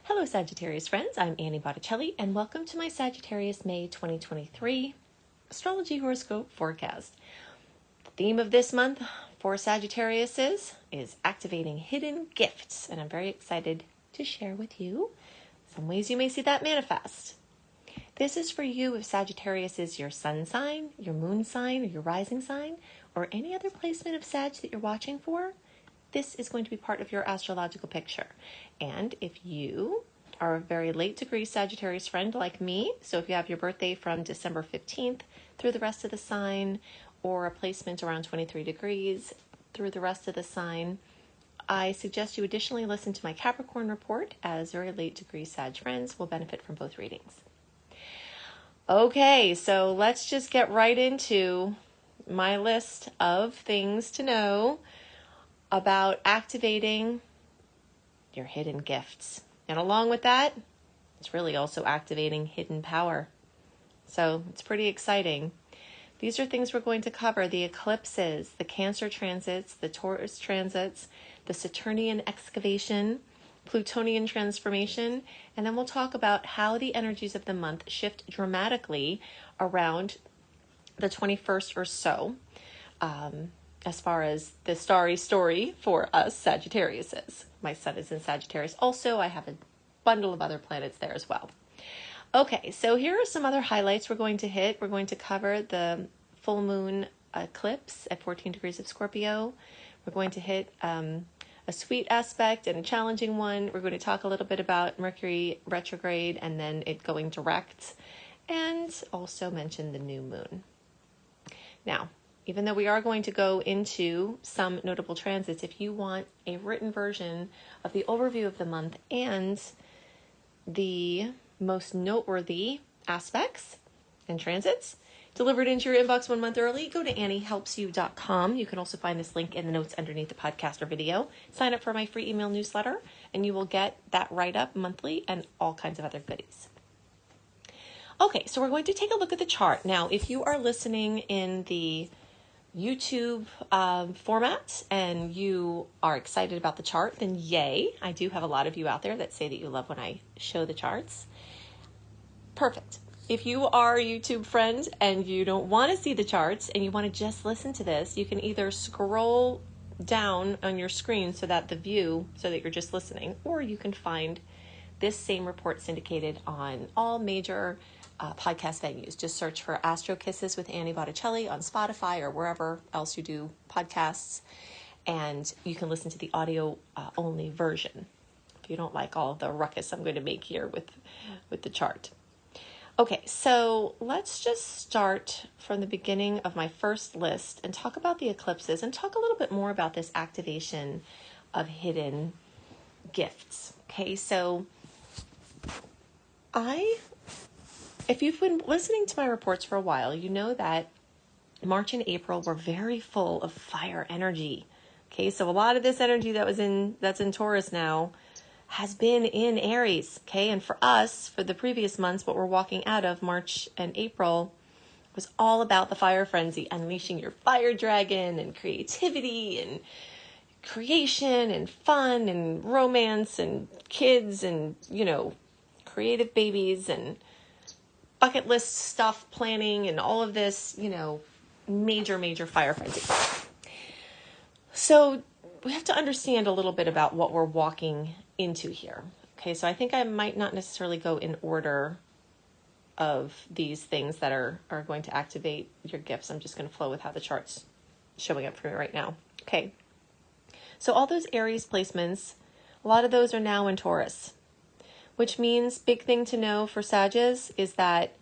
Hello Sagittarius friends, I'm Annie Botticelli and welcome to my Sagittarius May 2023 Astrology Horoscope forecast. The theme of this month for Sagittarius is activating hidden gifts, and I'm very excited to share with you some ways you may see that manifest. This is for you if Sagittarius is your sun sign, your moon sign, or your rising sign, or any other placement of Sag that you're watching for. This is going to be part of your astrological picture. And if you are a very late degree Sagittarius friend like me, so if you have your birthday from December 15th through the rest of the sign, or a placement around 23 degrees through the rest of the sign, I suggest you additionally listen to my Capricorn report, as very late degree Sag friends will benefit from both readings. Okay, so let's just get right into my list of things to know about activating your hidden gifts. And along with that, it's really also activating hidden power. So it's pretty exciting. These are things we're going to cover: the eclipses, the Cancer transits, the Taurus transits, the Saturnian excavation, Plutonian transformation, and then we'll talk about how the energies of the month shift dramatically around the 21st or so. As far as the starry story for us Sagittarius is. My sun is in Sagittarius also. I have a bundle of other planets there as well. Okay, so here are some other highlights we're going to hit. We're going to cover the full moon eclipse at 14 degrees of Scorpio. We're going to hit a sweet aspect and a challenging one. We're going to talk a little bit about Mercury retrograde and then it going direct, and also mention the new moon. Now, even though we are going to go into some notable transits, if you want a written version of the overview of the month and the most noteworthy aspects and transits delivered into your inbox 1 month early, go to anniehelpsyou.com. You can also find this link in the notes underneath the podcast or video. Sign up for my free email newsletter, and you will get that write-up monthly and all kinds of other goodies. Okay, so we're going to take a look at the chart. Now, if you are listening in the YouTube format and you are excited about the chart, then yay. I do have a lot of you out there that say that you love when I show the charts. Perfect. If you are a YouTube friend and you don't want to see the charts and you want to just listen to this, you can either scroll down on your screen so that you're just listening, or you can find this same report syndicated on all major podcast venues. Just search for Astro Kisses with Annie Botticelli on Spotify or wherever else you do podcasts, and you can listen to the audio only version if you don't like all of the ruckus I'm going to make here with the chart. Okay, so let's just start from the beginning of my first list and talk about the eclipses and talk a little bit more about this activation of hidden gifts. Okay, so if you've been listening to my reports for a while, you know that March and April were very full of fire energy. Okay, so a lot of this energy that's in Taurus now has been in Aries. Okay, and for us, for the previous months, what we're walking out of, March and April, was all about the fire frenzy, unleashing your fire dragon and creativity and creation and fun and romance and kids and, creative babies and bucket list stuff, planning, and all of this, major fire frenzy. So we have to understand a little bit about what we're walking into here. Okay, so I think I might not necessarily go in order of these things that are going to activate your gifts. I'm just going to flow with how the chart's showing up for me right now. Okay, so all those Aries placements, a lot of those are now in Taurus, which means, big thing to know for Sagittarius is that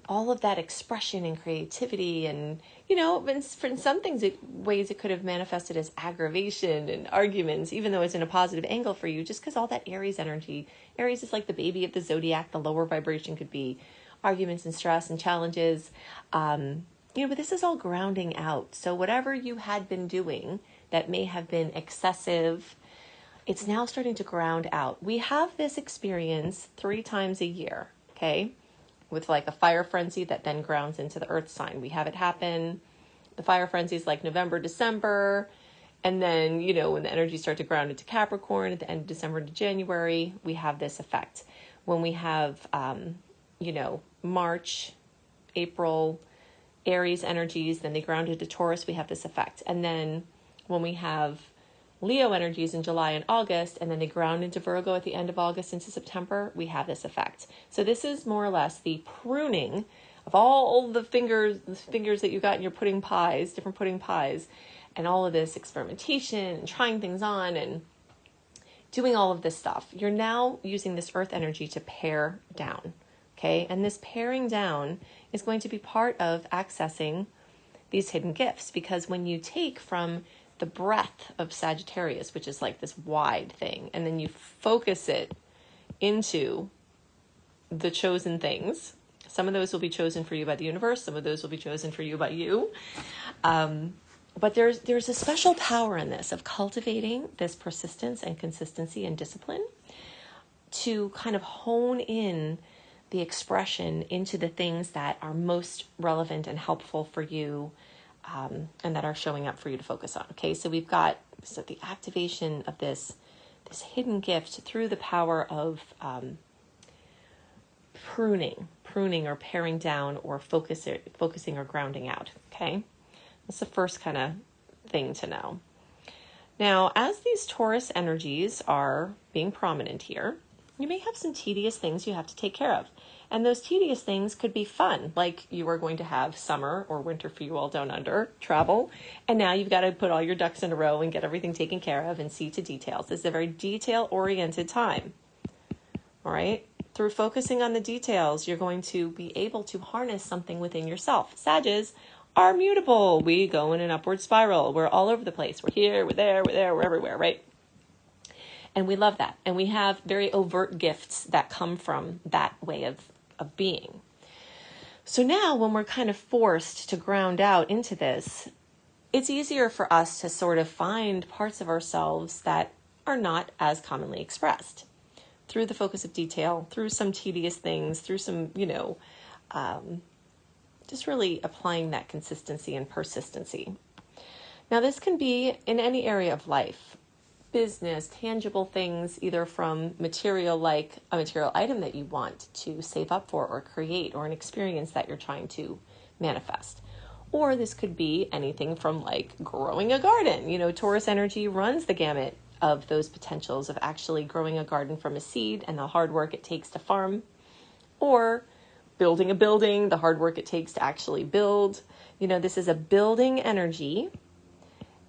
all of that expression and creativity and, in some ways it could have manifested as aggravation and arguments, even though it's in a positive angle for you, just because all that Aries energy. Aries is like the baby of the zodiac. The lower vibration could be arguments and stress and challenges. But this is all grounding out. So whatever you had been doing that may have been excessive, it's now starting to ground out. We have this experience 3 times a year, okay? With like a fire frenzy that then grounds into the earth sign. We have it happen. The fire frenzy is like November, December, And then, when the energies start to ground into Capricorn at the end of December to January, we have this effect. When we have, March, April, Aries energies, then they ground into Taurus, we have this effect. And then when we have Leo energies in July and August, and then they ground into Virgo at the end of August into September, we have this effect. So this is more or less the pruning of all the fingers that you got in your pudding pies, different pudding pies, and all of this experimentation and trying things on and doing all of this stuff. You're now using this earth energy to pare down, okay? And this paring down is going to be part of accessing these hidden gifts, because when you take from the breadth of Sagittarius, which is like this wide thing, and then you focus it into the chosen things, some of those will be chosen for you by the universe, some of those will be chosen for you by you. But there's a special power in this of cultivating this persistence and consistency and discipline to kind of hone in the expression into the things that are most relevant and helpful for you, and that are showing up for you to focus on. Okay, so we've got the activation of this hidden gift through the power of pruning or paring down or focusing or grounding out. Okay. That's the first kind of thing to know. Now, as these Taurus energies are being prominent here, you may have some tedious things you have to take care of. And those tedious things could be fun, like you are going to have summer or winter for you all down under travel. And now you've got to put all your ducks in a row and get everything taken care of and see to details. This is a very detail-oriented time. All right? Through focusing on the details, you're going to be able to harness something within yourself. Sages are mutable. We go in an upward spiral. We're all over the place. We're here, we're there, we're everywhere, right? And we love that. And we have very overt gifts that come from that way of being. So now when we're kind of forced to ground out into this, it's easier for us to sort of find parts of ourselves that are not as commonly expressed through the focus of detail, through some tedious things, through some, just really applying that consistency and persistency. Now, this can be in any area of life, business, tangible things, either from material, like a material item that you want to save up for or create, or an experience that you're trying to manifest. Or this could be anything from like growing a garden. Taurus energy runs the gamut of those potentials of actually growing a garden from a seed and the hard work it takes to farm, or building a building, the hard work it takes to actually build. This is a building energy,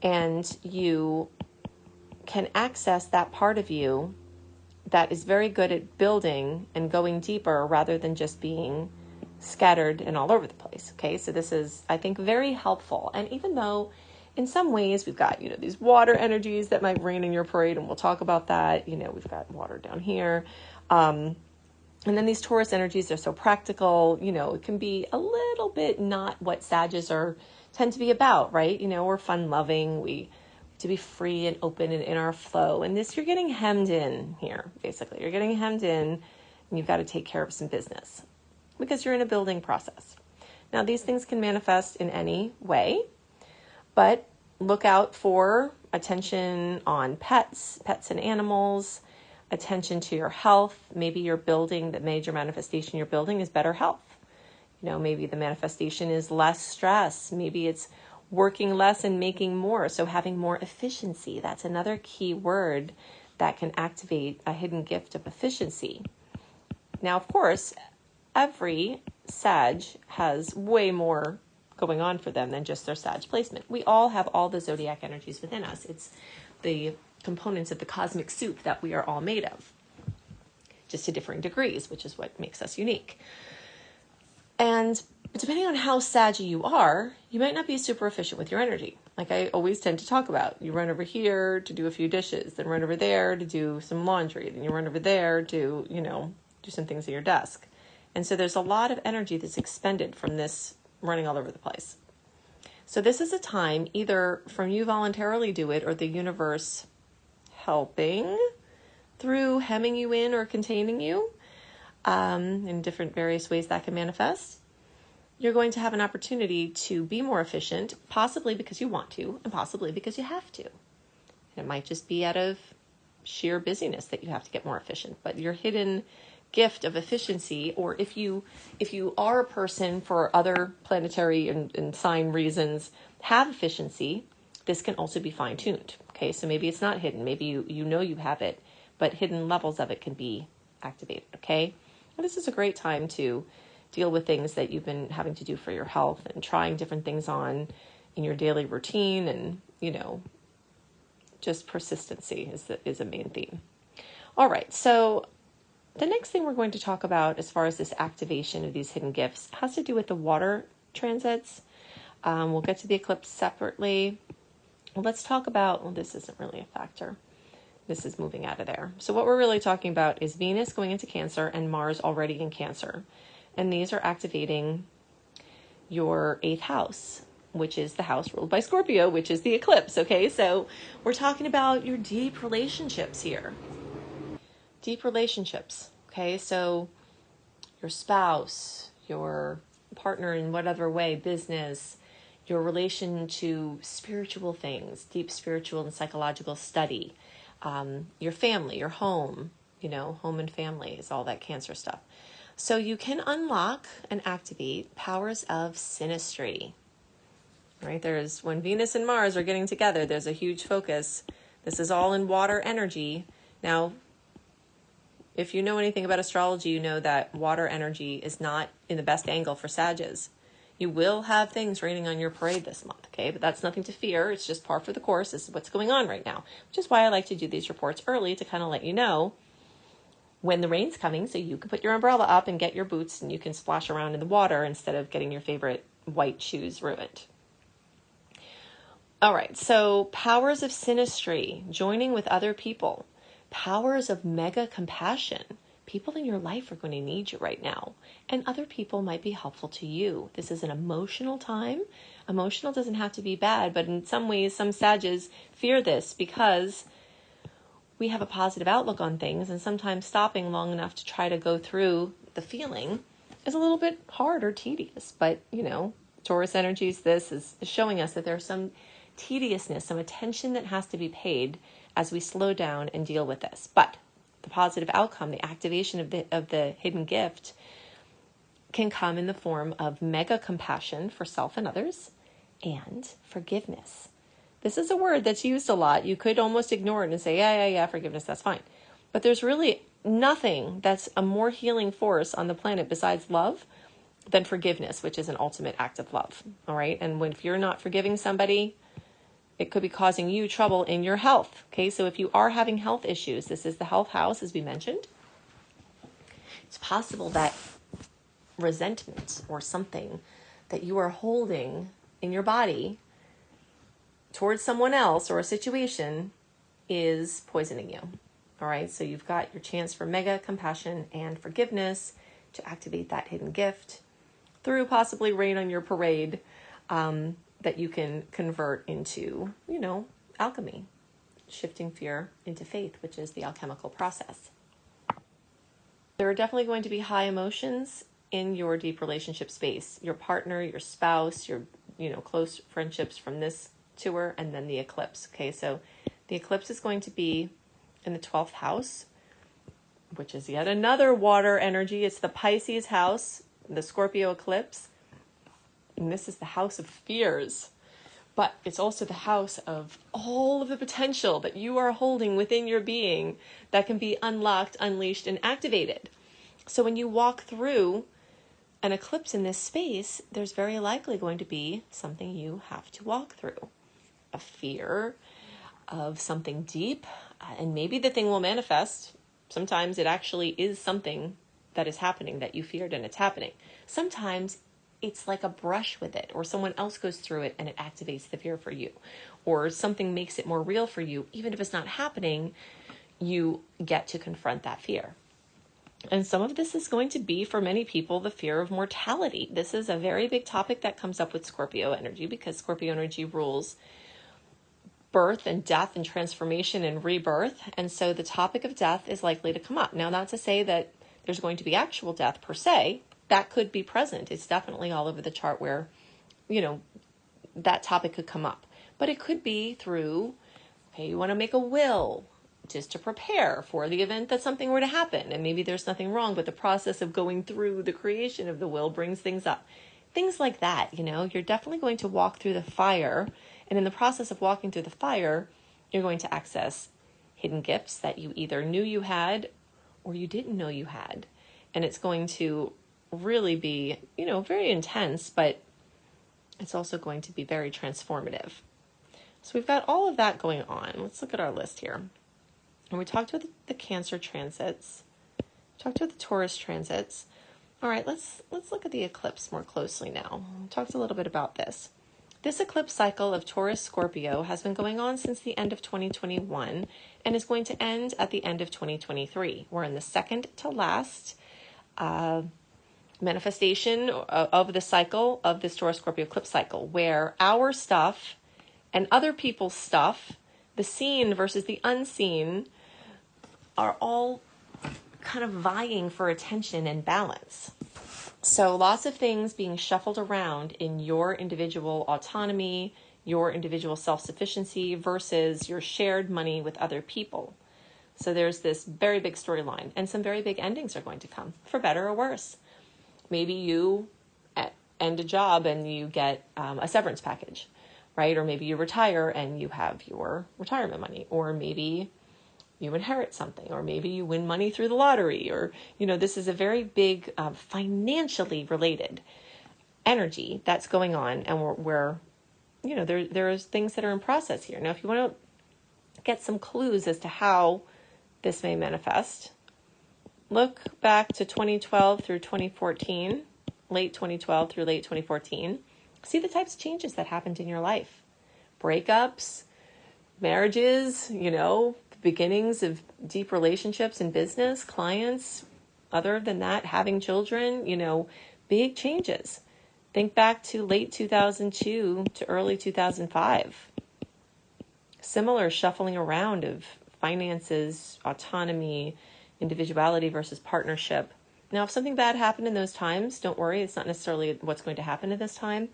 and you can access that part of you that is very good at building and going deeper rather than just being scattered and all over the place. Okay, so this is, I think, very helpful. And even though in some ways we've got, these water energies that might rain in your parade, and we'll talk about that. We've got water down here. And then these Taurus energies are so practical, it can be a little bit not what Sages tend to be about, right? We're fun loving, we to be free and open and in our flow. And this, you're getting hemmed in here, basically. You're getting hemmed in, and you've got to take care of some business because you're in a building process. Now, these things can manifest in any way, but look out for attention on pets and animals, attention to your health. Maybe you're building, the major manifestation you're building is better health. Maybe the manifestation is less stress. Maybe it's working less and making more. So having more efficiency, that's another key word that can activate a hidden gift of efficiency. Now, of course, every Sag has way more going on for them than just their Sag placement. We all have all the zodiac energies within us. It's the components of the cosmic soup that we are all made of, just to differing degrees, which is what makes us unique. And depending on how saggy you are, you might not be super efficient with your energy. Like I always tend to talk about, you run over here to do a few dishes, then run over there to do some laundry, then you run over there to, do some things at your desk. And so there's a lot of energy that's expended from this running all over the place. So this is a time either from you voluntarily do it or the universe helping through hemming you in or containing you in different various ways that can manifest. you're going to have an opportunity to be more efficient, possibly because you want to, and possibly because you have to. And it might just be out of sheer busyness that you have to get more efficient. But your hidden gift of efficiency, or if you are a person for other planetary and sign reasons have efficiency, this can also be fine-tuned. Okay, so maybe it's not hidden. Maybe you know you have it, but hidden levels of it can be activated. Okay, and this is a great time to deal with things that you've been having to do for your health and trying different things on in your daily routine, and just persistency is a main theme. All right, so the next thing we're going to talk about as far as this activation of these hidden gifts has to do with the water transits. We'll get to the eclipse separately. Let's talk about, well, this isn't really a factor. This is moving out of there. So what we're really talking about is Venus going into Cancer and Mars already in Cancer. And these are activating your 8th house, which is the house ruled by Scorpio, which is the eclipse. Okay, so we're talking about your deep relationships here. Deep relationships. Okay, so your spouse, your partner in whatever way, business, your relation to spiritual things, deep spiritual and psychological study, your family, your home, home and family is all that Cancer stuff. So you can unlock and activate powers of synastry. Right? When Venus and Mars are getting together, there's a huge focus. This is all in water energy. Now, if you know anything about astrology, you know that water energy is not in the best angle for Sages. You will have things raining on your parade this month, okay? But that's nothing to fear. It's just par for the course. This is what's going on right now, which is why I like to do these reports early to kind of let you know when the rain's coming, so you can put your umbrella up and get your boots and you can splash around in the water instead of getting your favorite white shoes ruined. All right, so powers of synastry, joining with other people, powers of mega compassion. People in your life are going to need you right now, and other people might be helpful to you. This is an emotional time. Emotional doesn't have to be bad, but in some ways, some Sages fear this because we have a positive outlook on things, and sometimes stopping long enough to try to go through the feeling is a little bit hard or tedious. But, Taurus energies, this is showing us that there's some tediousness, some attention that has to be paid as we slow down and deal with this. But the positive outcome, the activation of the hidden gift, can come in the form of mega compassion for self and others and forgiveness. This is a word that's used a lot. You could almost ignore it and say, yeah, forgiveness, that's fine. But there's really nothing that's a more healing force on the planet besides love than forgiveness, which is an ultimate act of love. All right. And if you're not forgiving somebody, it could be causing you trouble in your health. Okay. So if you are having health issues, this is the health house, as we mentioned. It's possible that resentment or something that you are holding in your body towards someone else or a situation is poisoning you. All right. So you've got your chance for mega compassion and forgiveness to activate that hidden gift through possibly rain on your parade, that you can convert into, alchemy, shifting fear into faith, which is the alchemical process. There are definitely going to be high emotions in your deep relationship space, your partner, your spouse, your, close friendships from this tour, and then the eclipse. Okay. So the eclipse is going to be in the 12th house, which is yet another water energy. It's the Pisces house, the Scorpio eclipse. And this is the house of fears, but it's also the house of all of the potential that you are holding within your being that can be unlocked, unleashed, and activated. So when you walk through an eclipse in this space, there's very likely going to be something you have to walk through. A fear of something deep, and maybe the thing will manifest. Sometimes it actually is something that is happening that you feared and it's happening. Sometimes it's like a brush with it, or someone else goes through it and it activates the fear for you, or something makes it more real for you. Even if it's not happening, you get to confront that fear. And some of this is going to be, for many people, the fear of mortality. This is a very big topic that comes up with Scorpio energy, because Scorpio energy rules birth and death and transformation and rebirth. And so the topic of death is likely to come up. Now, not to say that there's going to be actual death per se, that could be present. It's definitely all over the chart where, that topic could come up. But it could be through, okay, you want to make a will just to prepare for the event that something were to happen. And maybe there's nothing wrong, but the process of going through the creation of the will brings things up. Things like that, you're definitely going to walk through the fire. And in the process of walking through the fire, you're going to access hidden gifts that you either knew you had or you didn't know you had. And it's going to really be, very intense, but it's also going to be very transformative. So we've got all of that going on. Let's look at our list here. And we talked about the Cancer transits, talked about the Taurus transits. All right, let's look at the eclipse more closely now. We talked a little bit about this. This eclipse cycle of Taurus Scorpio has been going on since the end of 2021 and is going to end at the end of 2023. We're in the second to last manifestation of the cycle of this Taurus Scorpio eclipse cycle, where our stuff and other people's stuff, the seen versus the unseen, are all kind of vying for attention and balance. So lots of things being shuffled around in your individual autonomy, your individual self-sufficiency versus your shared money with other people. So there's this very big storyline, and some very big endings are going to come, for better or worse. Maybe you end a job and you get a severance package, right? Or maybe you retire and you have your retirement money, or maybe you inherit something, or maybe you win money through the lottery, or, this is a very big financially related energy that's going on, and we're there's things that are in process here. Now, if you want to get some clues as to how this may manifest, look back to 2012 through 2014, late 2012 through late 2014. See the types of changes that happened in your life. Breakups, marriages, beginnings of deep relationships in business, clients. Other than that, having children, big changes. Think back to late 2002 to early 2005. Similar shuffling around of finances, autonomy, individuality versus partnership. Now, if something bad happened in those times, don't worry. It's not necessarily what's going to happen at this time.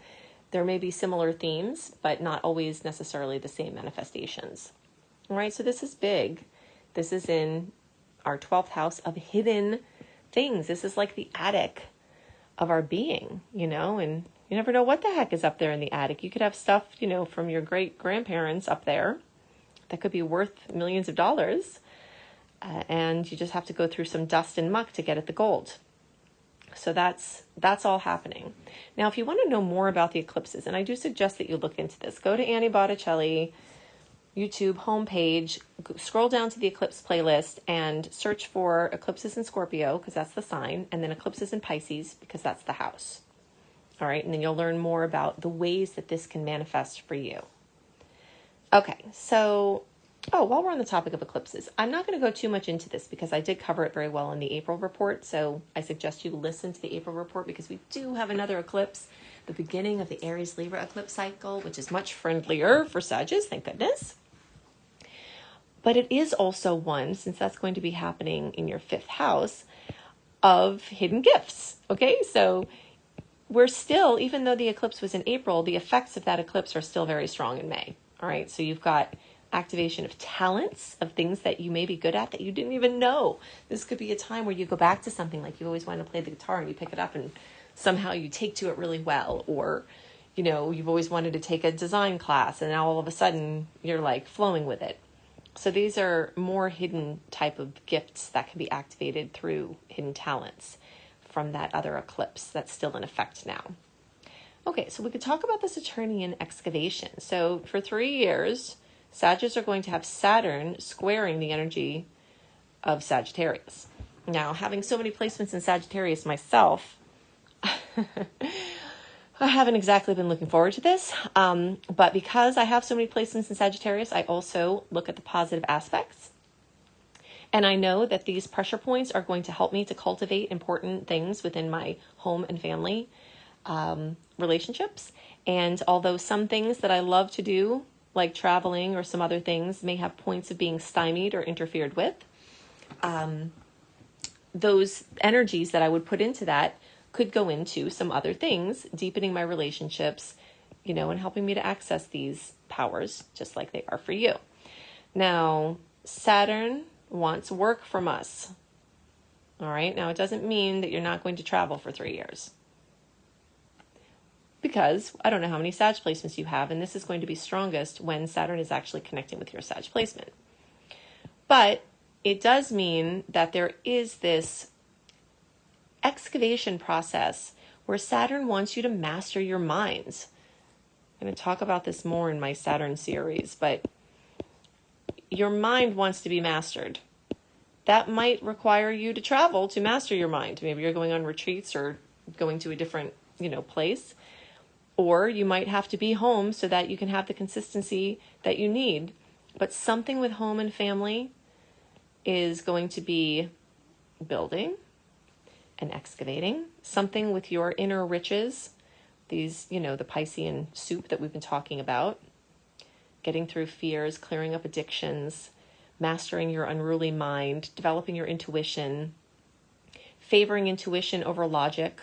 There may be similar themes, but not always necessarily the same manifestations. All right, so this is big. This is in our 12th house of hidden things. This is like the attic of our being, and you never know what the heck is up there in the attic. You could have stuff, from your great grandparents up there that could be worth millions of dollars. And you just have to go through some dust and muck to get at the gold. So that's all happening. Now, if you want to know more about the eclipses, and I do suggest that you look into this, go to Annie Botticelli YouTube homepage, scroll down to the eclipse playlist and search for eclipses in Scorpio, because that's the sign, and then eclipses in Pisces, because that's the house. All right, and then you'll learn more about the ways that this can manifest for you. Okay, so, while we're on the topic of eclipses, I'm not going to go too much into this because I did cover it very well in the April report, so I suggest you listen to the April report because we do have another eclipse, the beginning of the Aries-Libra eclipse cycle, which is much friendlier for Sagittarius, thank goodness. But it is also one, since that's going to be happening in your 5th house, of hidden gifts. Okay, so we're still, even though the eclipse was in April, the effects of that eclipse are still very strong in May. All right, so you've got activation of talents, of things that you may be good at that you didn't even know. This could be a time where you go back to something, like you always wanted to play the guitar and you pick it up and somehow you take to it really well. Or, you've always wanted to take a design class and now all of a sudden you're like flowing with it. So these are more hidden type of gifts that can be activated through hidden talents from that other eclipse that's still in effect now. Okay, so we could talk about the Saturnian excavation. So for 3 years, Sagittarius are going to have Saturn squaring the energy of Sagittarius. Now, having so many placements in Sagittarius myself, I haven't exactly been looking forward to this, but because I have so many placements in Sagittarius, I also look at the positive aspects. And I know that these pressure points are going to help me to cultivate important things within my home and family relationships. And although some things that I love to do, like traveling or some other things, may have points of being stymied or interfered with, those energies that I would put into that could go into some other things, deepening my relationships, and helping me to access these powers just like they are for you. Now, Saturn wants work from us. All right. Now, it doesn't mean that you're not going to travel for 3 years, because I don't know how many Sag placements you have, and this is going to be strongest when Saturn is actually connecting with your Sag placement. But it does mean that there is this excavation process where Saturn wants you to master your minds. I'm going to talk about this more in my Saturn series, but your mind wants to be mastered. That might require you to travel to master your mind. Maybe you're going on retreats or going to a different, place. Or you might have to be home so that you can have the consistency that you need. But something with home and family is going to be building and excavating. Something with your inner riches, these, the Piscean soup that we've been talking about. Getting through fears, clearing up addictions, mastering your unruly mind, developing your intuition, favoring intuition over logic,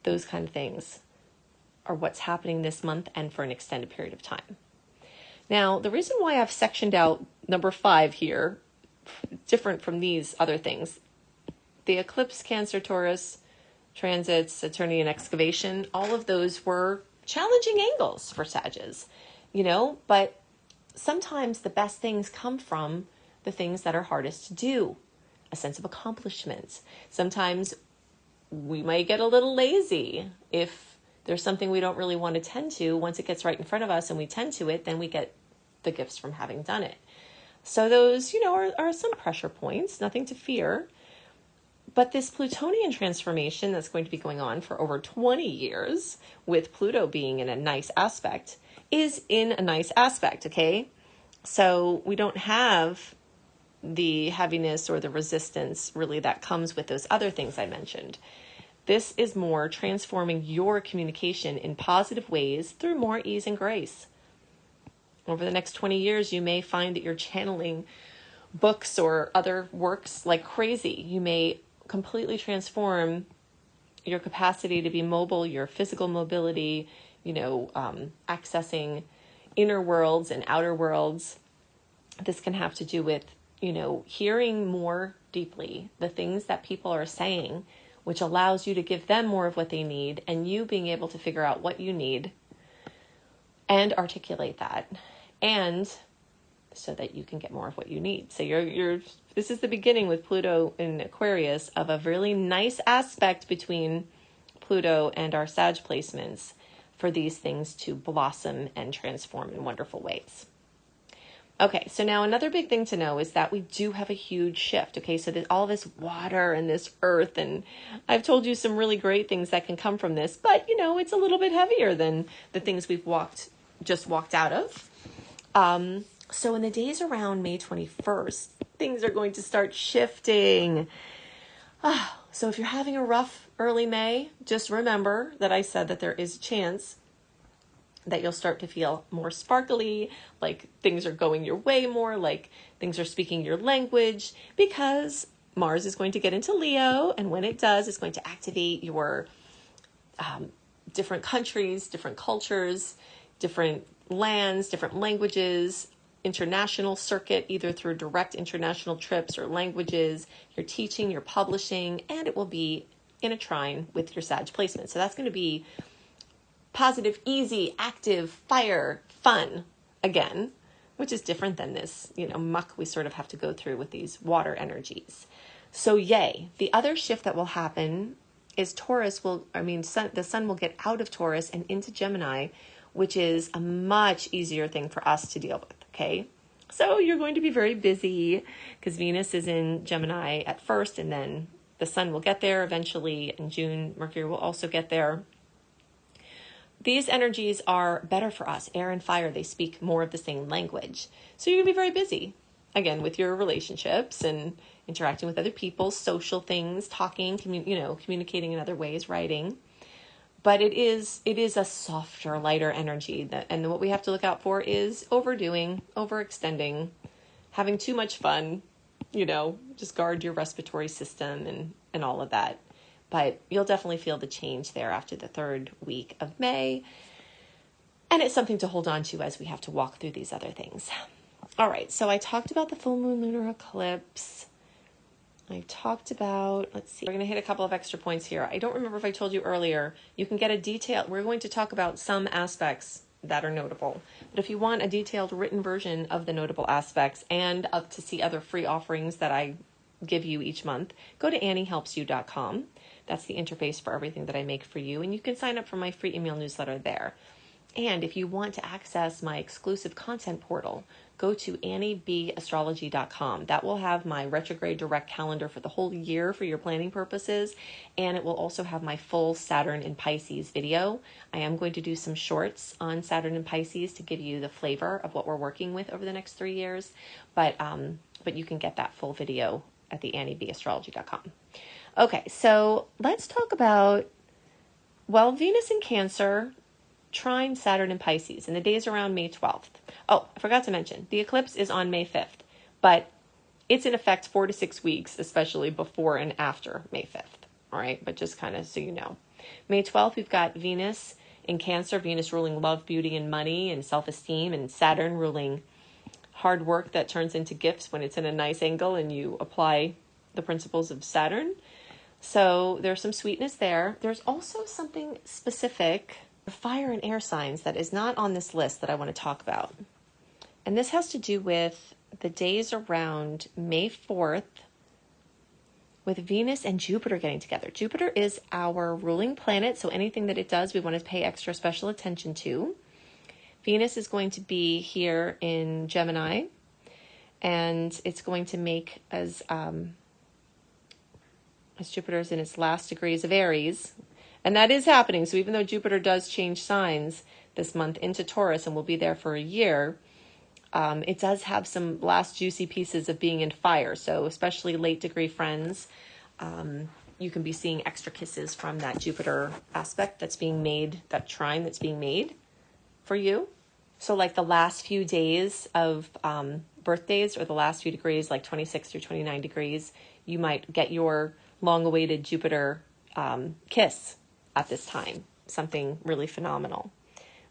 those kind of things are what's happening this month and for an extended period of time. Now, the reason why I've sectioned out number 5 here, different from these other things, the eclipse, Cancer, Taurus, transits, Saturnian and excavation, all of those were challenging angles for Sages, but sometimes the best things come from the things that are hardest to do, a sense of accomplishment. Sometimes we might get a little lazy if there's something we don't really want to tend to. Once it gets right in front of us and we tend to it, then we get the gifts from having done it. So those, are some pressure points, nothing to fear. But this Plutonian transformation that's going to be going on for over 20 years, with Pluto being in a nice aspect, is in a nice aspect, okay? So we don't have the heaviness or the resistance really that comes with those other things I mentioned. This is more transforming your communication in positive ways through more ease and grace. Over the next 20 years, you may find that you're channeling books or other works like crazy. You may completely transform your capacity to be mobile, your physical mobility, accessing inner worlds and outer worlds. This can have to do with, hearing more deeply the things that people are saying, which allows you to give them more of what they need, and you being able to figure out what you need and articulate that, and so that you can get more of what you need. So this is the beginning with Pluto in Aquarius of a really nice aspect between Pluto and our Sag placements for these things to blossom and transform in wonderful ways. Okay, so now another big thing to know is that we do have a huge shift. Okay, so all this water and this earth, and I've told you some really great things that can come from this, but it's a little bit heavier than the things we've just walked out of. So in the days around May 21st, things are going to start shifting. So if you're having a rough early May, just remember that I said that there is a chance that you'll start to feel more sparkly, like things are going your way more, like things are speaking your language, because Mars is going to get into Leo, and when it does, it's going to activate your different countries, different cultures, different lands, different languages, international circuit, either through direct international trips or languages, your teaching, your publishing, and it will be in a trine with your Sag placement. So that's going to be positive, easy, active, fire, fun again, which is different than this, muck we sort of have to go through with these water energies. So yay. The other shift that will happen is the sun will get out of Taurus and into Gemini, which is a much easier thing for us to deal with. Okay. So you're going to be very busy because Venus is in Gemini at first, and then the sun will get there eventually in June. Mercury will also get there. These energies are better for us. Air and fire, they speak more of the same language. So you're going to be very busy, again, with your relationships and interacting with other people, social things, talking, communicating in other ways, writing. But it is a softer, lighter energy. And what we have to look out for is overdoing, overextending, having too much fun, just guard your respiratory system and all of that. but you'll definitely feel the change there after the 3rd week of May. And it's something to hold on to as we have to walk through these other things. All right, so I talked about the full moon lunar eclipse. I talked about, let's see, we're going to hit a couple of extra points here. I don't remember if I told you earlier, you can get a detail. We're going to talk about some aspects that are notable. But if you want a detailed written version of the notable aspects and up to see other free offerings that I give you each month, go to anniehelpsyou.com. That's the interface for everything that I make for you. And you can sign up for my free email newsletter there. And if you want to access my exclusive content portal, go to anniebastrology.com. That will have my retrograde direct calendar for the whole year for your planning purposes. And it will also have my full Saturn in Pisces video. I am going to do some shorts on Saturn and Pisces to give you the flavor of what we're working with over the next 3 years. But you can get that full video at the anniebastrology.com. Okay, so let's talk about, Venus in Cancer trine Saturn and Pisces in the days around May 12th. Oh, I forgot to mention, the eclipse is on May 5th, but it's in effect 4 to 6 weeks, especially before and after May 5th. All right, but just kind of so you know. May 12th, we've got Venus in Cancer, Venus ruling love, beauty, and money, and self-esteem, and Saturn ruling hard work that turns into gifts when it's in a nice angle and you apply the principles of Saturn. So there's some sweetness there. There's also something specific, fire and air signs, that is not on this list that I want to talk about. And this has to do with the days around May 4th with Venus and Jupiter getting together. Jupiter is our ruling planet, so anything that it does, we want to pay extra special attention to. Venus is going to be here in Gemini, and it's going to make, as Jupiter is in its last degrees of Aries, and that is happening. So even though Jupiter does change signs this month into Taurus and will be there for a year, it does have some last juicy pieces of being in fire. So especially late degree friends, you can be seeing extra kisses from that Jupiter aspect that's being made, that trine that's being made for you. So like the last few days of birthdays, or the last few degrees, like 26 through 29 degrees, you might get your long-awaited Jupiter kiss at this time. Something really phenomenal.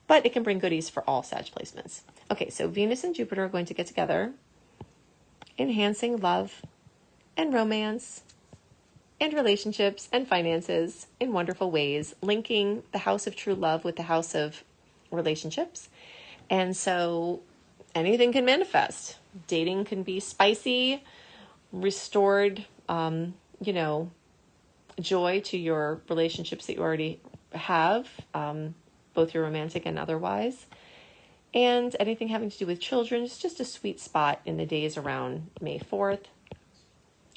But it can bring goodies for all Sag placements. Okay, so Venus and Jupiter are going to get together, enhancing love and romance and relationships and finances in wonderful ways, linking the house of true love with the house of relationships. And so anything can manifest. Dating can be spicy, restored, joy to your relationships that you already have, both your romantic and otherwise. And anything having to do with children is just a sweet spot in the days around May 4th,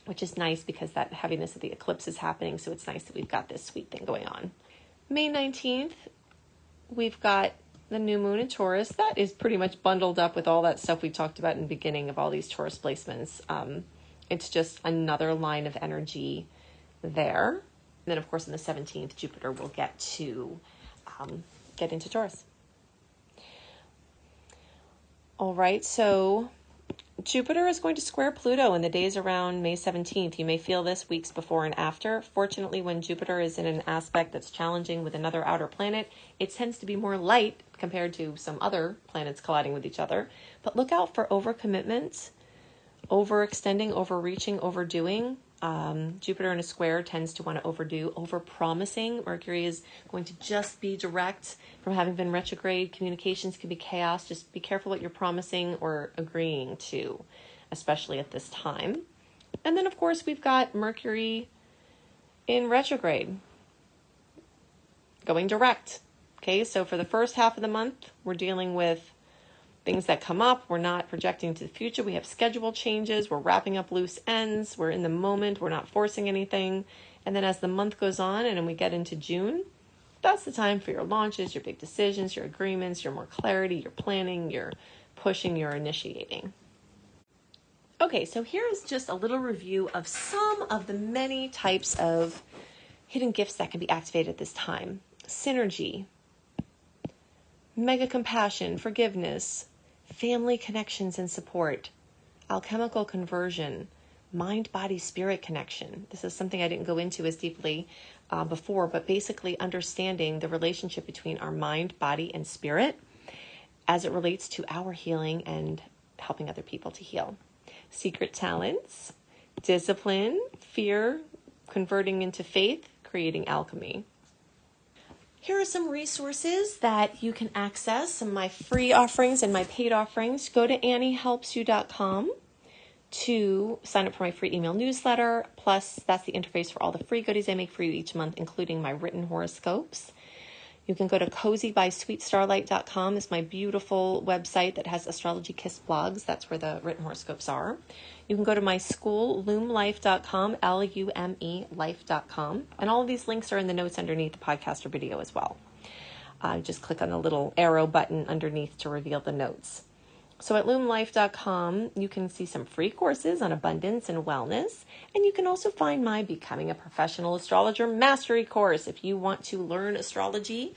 which is nice because that heaviness of the eclipse is happening. So it's nice that we've got this sweet thing going on. May 19th, we've got the new moon in Taurus. That is pretty much bundled up with all that stuff we talked about in the beginning of all these Taurus placements. It's just another line of energy there. And then, of course, on the 17th, Jupiter will get into Taurus. All right, so Jupiter is going to square Pluto in the days around May 17th. You may feel this weeks before and after. Fortunately, when Jupiter is in an aspect that's challenging with another outer planet, it tends to be more light compared to some other planets colliding with each other. But look out for overcommitment, overextending, overreaching, overdoing. Jupiter in a square tends to want to overdo, overpromising. Mercury is going to just be direct from having been retrograde. Communications can be chaos. Just be careful what you're promising or agreeing to, especially at this time. And then, of course, we've got Mercury in retrograde, going direct. Okay, so for the first half of the month, we're dealing with things that come up. We're not projecting to the future. We have schedule changes. We're wrapping up loose ends. We're in the moment. We're not forcing anything. And then as the month goes on and then we get into June, that's the time for your launches, your big decisions, your agreements, your more clarity, your planning, your pushing, your initiating. Okay, so here is just a little review of some of the many types of hidden gifts that can be activated at this time. Synergy, mega compassion, forgiveness, family connections and support, alchemical conversion, mind-body-spirit connection. This is something I didn't go into as deeply before, but basically understanding the relationship between our mind, body, and spirit as it relates to our healing and helping other people to heal. Secret talents, discipline, fear, converting into faith, creating alchemy. Here are some resources that you can access, some of my free offerings and my paid offerings. Go to anniehelpsyou.com to sign up for my free email newsletter. Plus, that's the interface for all the free goodies I make for you each month, including my written horoscopes. You can go to cozybysweetstarlight.com. It's my beautiful website that has Astrology Kiss blogs. That's where the written horoscopes are. You can go to my school, lumelife.com, Lume life.com. And all of these links are in the notes underneath the podcast or video as well. Just click on the little arrow button underneath to reveal the notes. So at lumelife.com, you can see some free courses on abundance and wellness. And you can also find my Becoming a Professional Astrologer Mastery Course. If you want to learn astrology,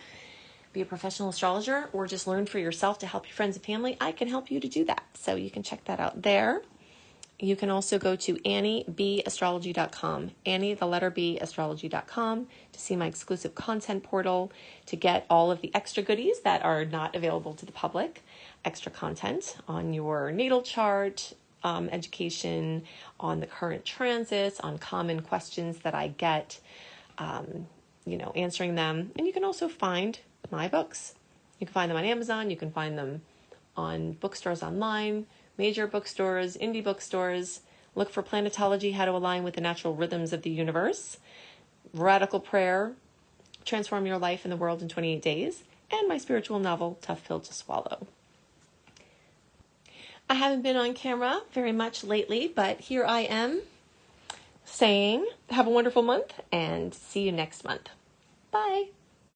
be a professional astrologer, or just learn for yourself to help your friends and family, I can help you to do that. So you can check that out there. You can also go to AnnieBAstrology.com, Annie, the letter B, astrology.com, to see my exclusive content portal, to get all of the extra goodies that are not available to the public, extra content on your natal chart, education on the current transits, on common questions that I get, answering them. And you can also find my books. You can find them on Amazon. You can find them on bookstores online, major bookstores, indie bookstores. Look for Planetology, How to Align with the Natural Rhythms of the Universe, Radical Prayer, Transform Your Life and the World in 28 Days, and my spiritual novel, Tough Pill to Swallow. I haven't been on camera very much lately, but here I am saying have a wonderful month and see you next month. Bye.